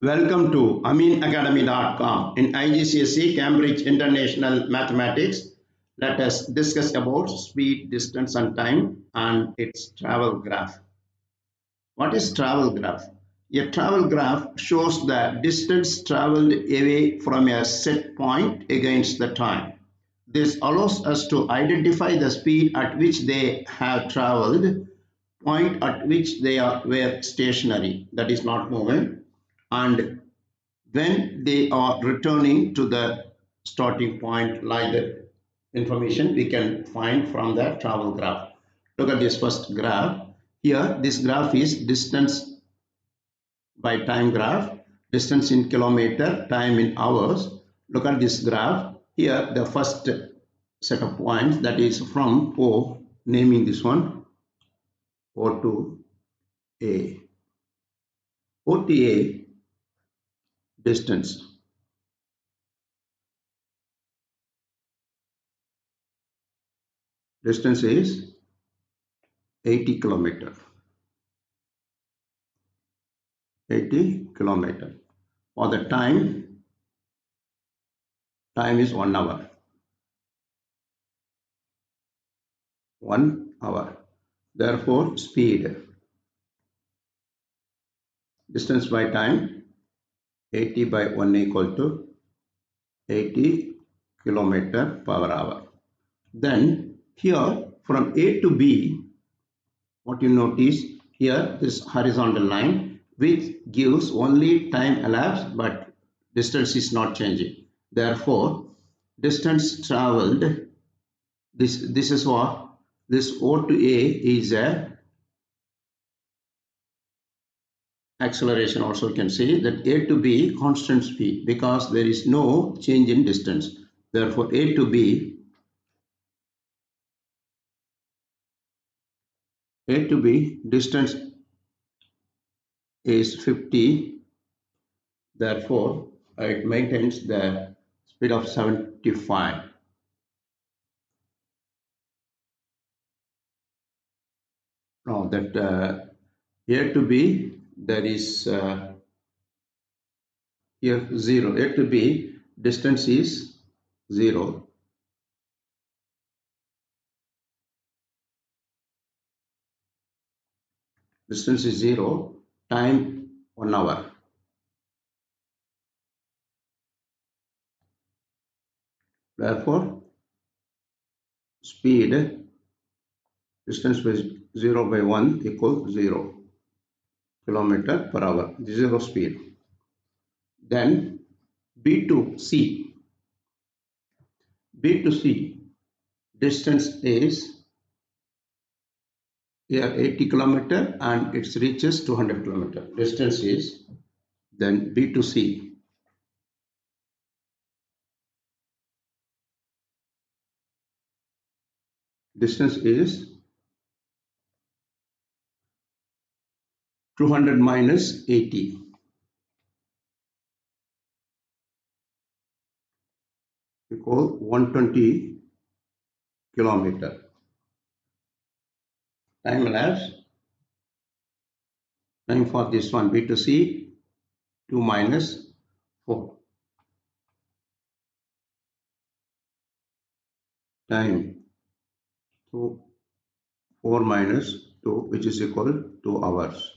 Welcome to aminacademy.com. In IGCSE Cambridge International Mathematics, let us discuss about speed, distance and time and its travel graph. What is travel graph? A travel graph shows the distance traveled away from a set point against the time. This allows us to identify the speed at which they have traveled, point at which were stationary, that is not moving, and when they are returning to the starting point, like the information we can find from the travel graph. Look at this first graph. Here this graph is distance by time graph, distance in kilometer, time in hours. Look at this graph. Here the first set of points, that is from O, naming this one O to A. O to A distance. Distance is 80 kilometer. 80 kilometer. For the time is 1 hour. 1 hour. Therefore, speed, distance by time, 80 by 1 equal to 80 kilometer per hour. Then here from A to B, what you notice here, this horizontal line, which gives only time elapsed but distance is not changing. Therefore, distance traveled, this is what this O to A is a acceleration. Also you can say that A to B constant speed because there is no change in distance. Therefore A to B distance is 50. Therefore it maintains the speed of 75. Now that A to B, there is here 0. A to B distance is 0. Distance is 0. Time 1 hour. Therefore speed, distance by 0 by 1 equals 0 kilometer per hour. 0 speed. Then B to C. B to C distance is here 80 kilometer and it reaches 200 kilometer. Distance is then B to C. Distance is 200 minus 80. Equal 120 kilometer. Time elapsed. Time for this one B to C 2 minus 4. Time 4 minus 2, which is equal 2 hours.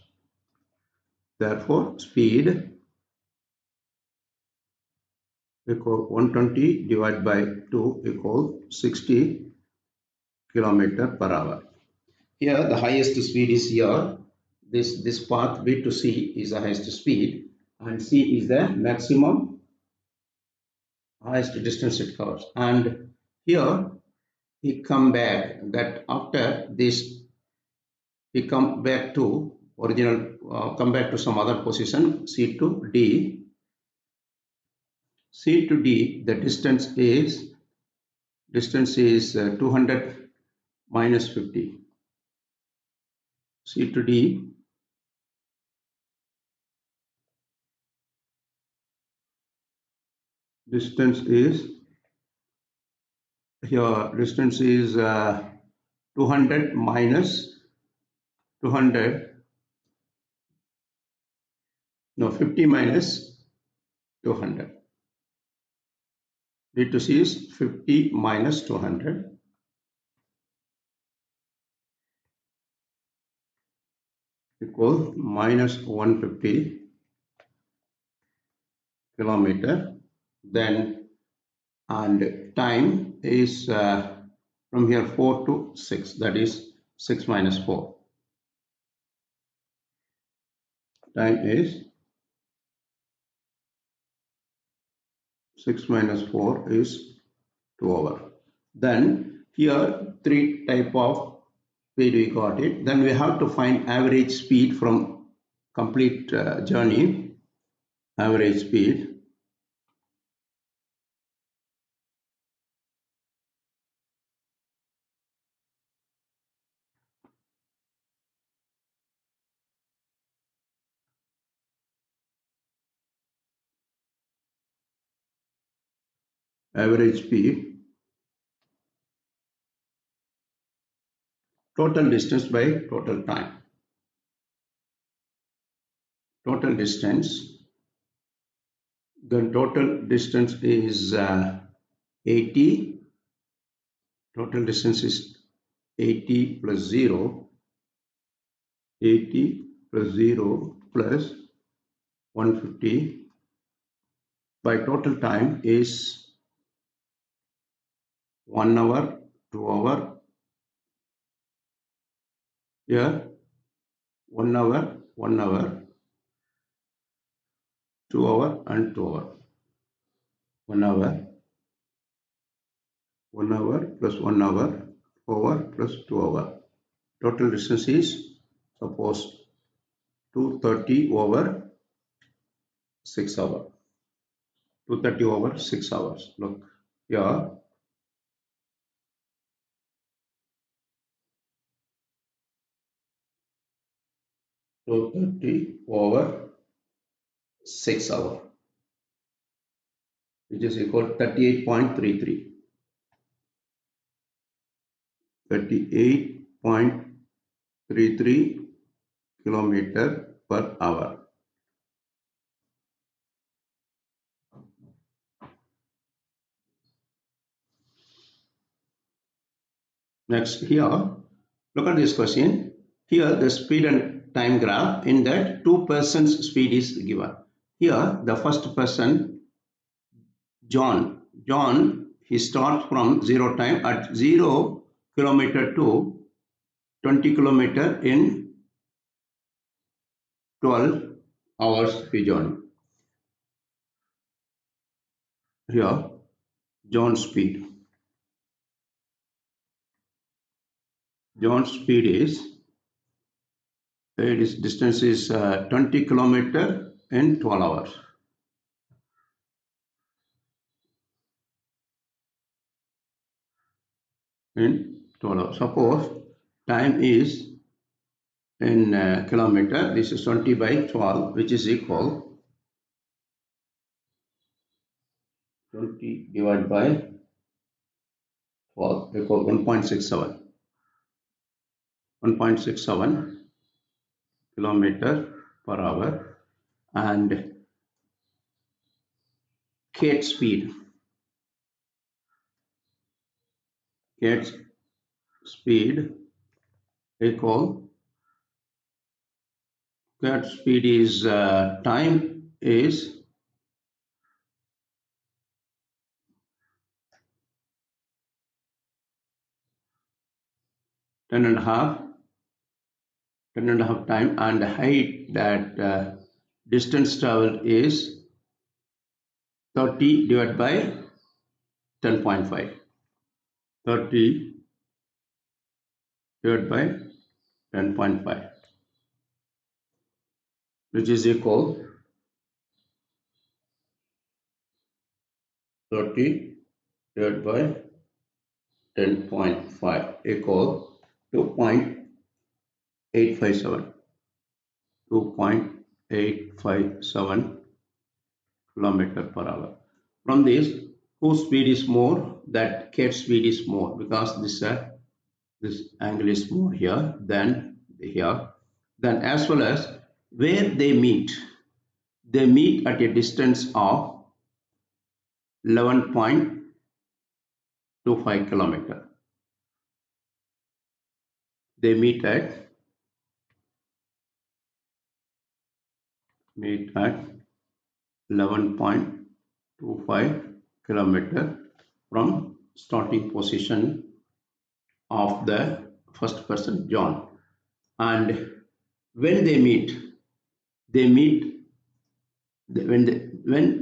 Therefore speed equal 120 divided by 2 equal 60 kilometer per hour. Here the highest speed is here. This path B to C is the highest speed and C is the maximum highest distance it covers. And here we come back that after this we come back to original, come back to some other position C to D. C to D, the distance is 200 minus 50. C to D distance is here 200 minus 200 No, 50 minus 200. D2C is 50 minus 200 equal minus 150 kilometer. Then and time is from here 4 to 6, that is 6 minus 4. Time is 6 minus 4 is 2 hours. Then here three type of speed we got it. Then we have to find average speed from complete journey. Average speed. Average speed. Total distance by total time. Total distance. Then total distance is 80. Total distance is 80 plus 0. 80 plus 0 plus 150 by total time is 1 hour, 2 hour. Here 1 hour, 1 hour, 2 hour and 2 hour. 1 hour, 1 hour plus 1 hour, 2 hour plus 2 hour. Total distance is suppose 230 over 6 hours. 230 over 6 hours. Look here. 230 over 6 hours, which is equal to 38.33. 38.33 kilometer per hour. Next here, look at this question. Here the speed and time graph, in that two persons speed is given. Here the first person, John, he starts from 0 time at 0 kilometer to 20 kilometer in 12 hours he journey. Here John's speed. John's speed is, its distance is 20 kilometer in 12 hours. In 12 hours. Suppose time is in kilometer. This is 20 by 12, which is equal 20 divided by 12 equal 1.67. 1.67 kilometer per hour. And Kate's speed. Kate's speed equal, Kate's speed is time is 10 and a half time, and the height, that distance traveled is 30 divided by 10.5. 30 divided by 10.5, which is equal 30 divided by 10.5 equal 2.857. 2.857 kilometer per hour. From this, whose speed is more? That Kate's speed is more, because this angle is more here than here. Then as well as where they meet. They meet at a distance of 11.25 kilometer. They meet at 11.25 kilometer from starting position of the first person John. And when they meet, when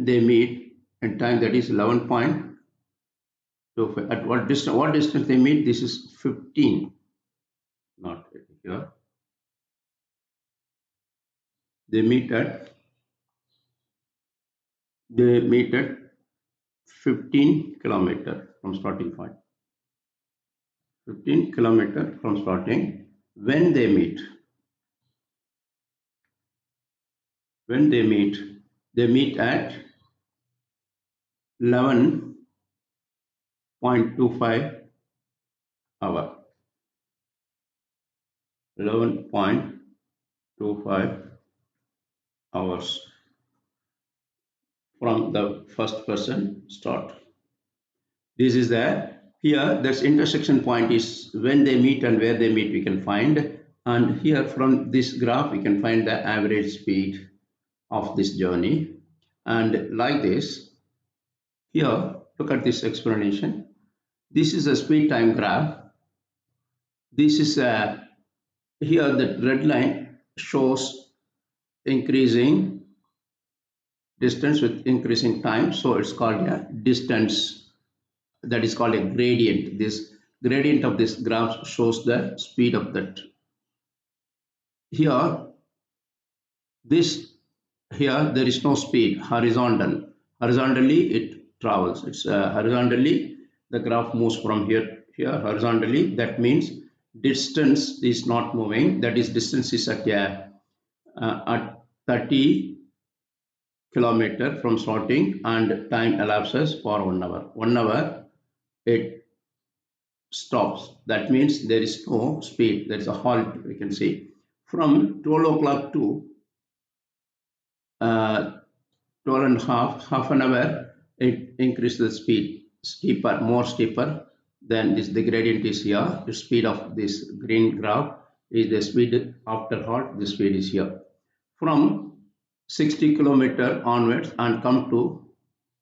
they meet in time, that is 11.25. At what distance they meet? This is 15, not here. They meet at 15 kilometer from starting point. 15 kilometer from starting. When they meet, they meet at 11.25 hour. 11.25 hours from the first person start. This is the here this intersection point is when they meet and where they meet we can find, and here from this graph we can find the average speed of this journey. And like this, here look at this explanation. This is a speed time graph. This is a here the red line shows increasing distance with increasing time, so it's called a distance, that is called a gradient. This gradient of this graph shows the speed of that. Here this here there is no speed horizontally it travels. It's horizontally the graph moves from here horizontally. That means distance is not moving, that is distance is at 30 kilometer from starting, and time elapses for 1 hour. 1 hour it stops. That means there is no speed, there is a halt. We can see from 12 o'clock to 12 and half an hour it increases the speed more steeper. Then this the gradient is here. The speed of this green graph is the speed after halt. The speed is here from 60 kilometer onwards and come to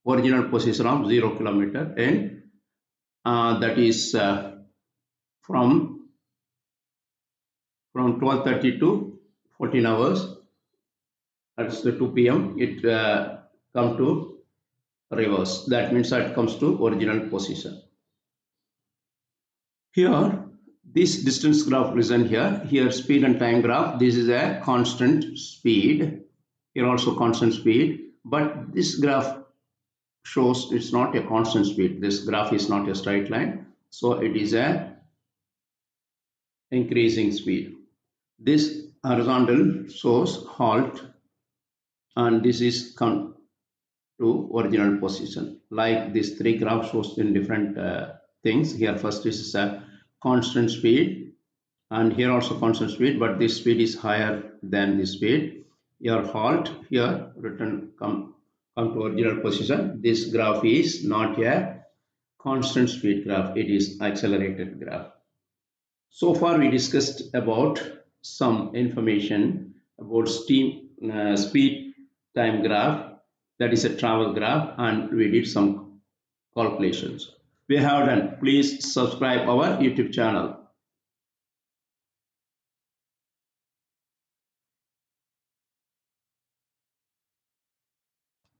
original position of 0 kilometer, and that is from 12:30 to 14 hours. That's the 2 p.m. It come to reverse. That means that comes to original position. Here, this distance graph present here. Here, speed and time graph. This is a constant speed. Here also constant speed. But this graph shows it's not a constant speed. This graph is not a straight line. So it is a increasing speed. This horizontal shows halt, and this is come to original position. Like this three graphs shows in different things. Here first is a constant speed, and here also constant speed, but this speed is higher than this speed. Your halt here written come to original position. This graph is not a constant speed graph, it is accelerated graph. So far we discussed about some information about speed time graph, that is a travel graph, and we did some calculations. We have done. Please subscribe our YouTube channel.